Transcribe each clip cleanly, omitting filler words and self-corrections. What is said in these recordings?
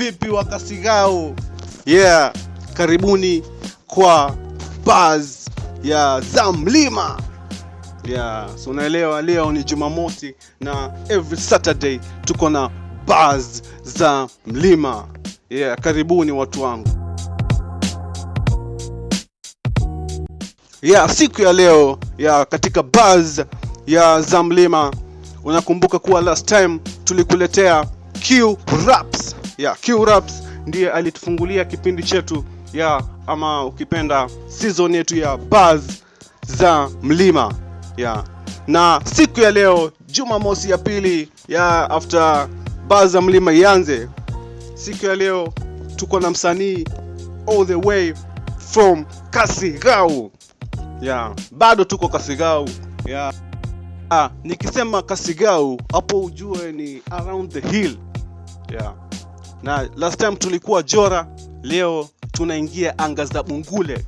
vipi wakasigao? Yeah, karibuni kwa buzz ya za mlima. Yeah, so unaelewa leo ni Jumamosi na every Saturday tuko na buzz za mlima. Yeah, karibuni watu wangu. Yeah, siku ya leo katika buzz ya za mlima, unakumbuka kuwa last time tulikuletea Q Raps. Yeah, Q Raps ndiye alitufungulia kipindi chetu ama ukipenda season yetu ya buzz za mlima. Yeah. Na siku ya leo Jumamosi ya pili after buzz za mlima ianze, siku ya leo tuko na msanii all the way from Kasigao. Yeah, bado tuko Kasigao. Yeah. Nikisema Kasigao hapo ujue ni around the hill. Yeah. Na last time tulikuwa Jora, leo tunaingia anga za Bungule.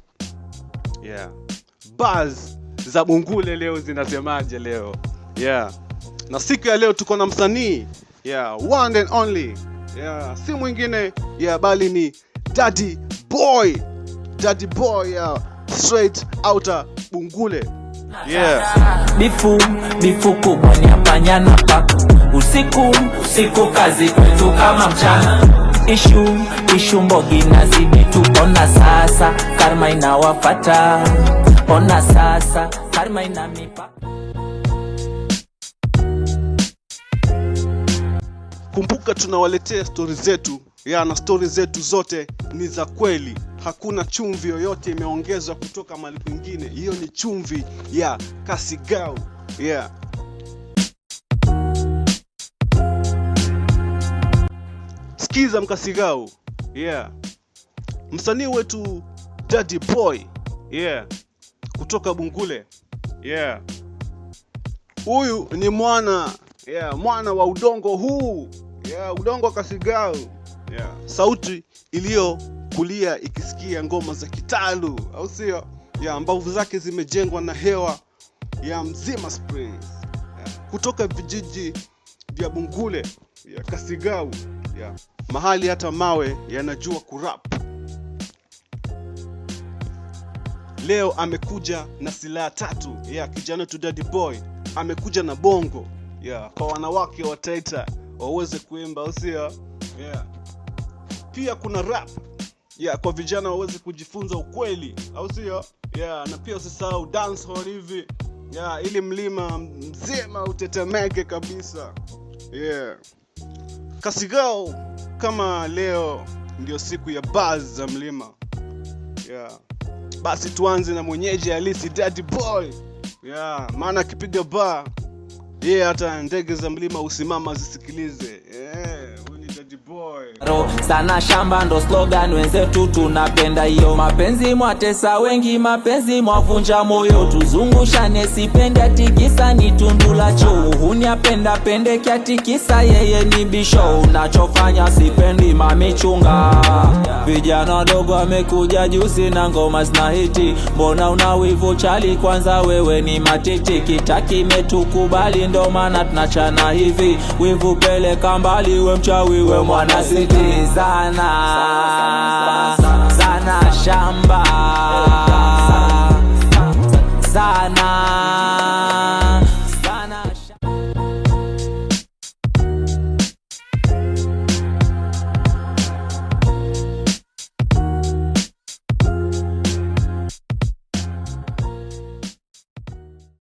Yeah. Buzz za Bungule leo zinasemaje leo? Yeah. Na siku ya leo tuko na msanii, one and only. Yeah, si mwingine bali ni Daddy Boy. Daddy Boy, straight outer Bungule. Yeah. Bifu kubwa ni apanyana paka. Usiku kazi kwetu kama mchana. Ishu mbogi nazidi tu. Ona sasa karma inawafata. Ona sasa karma inamipa. Kumbuka tunawaletea stories zetu. Na stories zetu zote ni za kweli. Hakuna chumvi yoyote imeongezwa kutoka mahali kwingine. Hiyo ni chumvi ya Kasigao. Yeah. Sikiza mkasigao. Yeah. Msanii wetu Daddy Boy. Yeah. Kutoka Bungule. Yeah. Huyu ni mwana wa udongo huu. Yeah, udongo Kasigao. Yeah. Sauti iliyo kulia ikisikia ngoma za Kitalu, au sio? Mbavu zake zimejengwa na hewa ya Mzima Springs. Kutoka vijiji vya Bungule, Kasigao. Mahali hata mawe yanajua kurap. Leo amekuja na silaha tatu. Kijana tu Daddy Boy amekuja na bongo. Kwa wanawake wa Taita waweze kuimba, au sio? Pia kuna rap. Kwa vijana waweze kujifunza ukweli, au sio? Na pia usisahau dance hall hivi. Ili mlima mzima utetemeke kabisa. Kasigao, kama leo ndio siku ya buzz za mlima. Basi tuanze na mwenyeji halisi Daddy Boy. Maana akipiga bar, hata ndege za mlima usimama zisikilize. Daddy Boy. Sana shamba ndo slogan wenzetu tunapenda hiyo. Mapenzi mwatesa wengi, mapenzi mwavunja moyo. Tuzungushane sipendi atikisa ni tundula choo. Huni apenda pende kiatikisa yeye ni bisho. Unachofanya sipendi mamichunga. Vijana dogo wamekuja juzi na ngoma zinahiti. Mbona unawivu chali, kwanza wewe ni matiti. Kitaki metukubali ndo maana tunachana hivi. Wivu peleka mbali, we mchawi we mwana siti. Sana shamba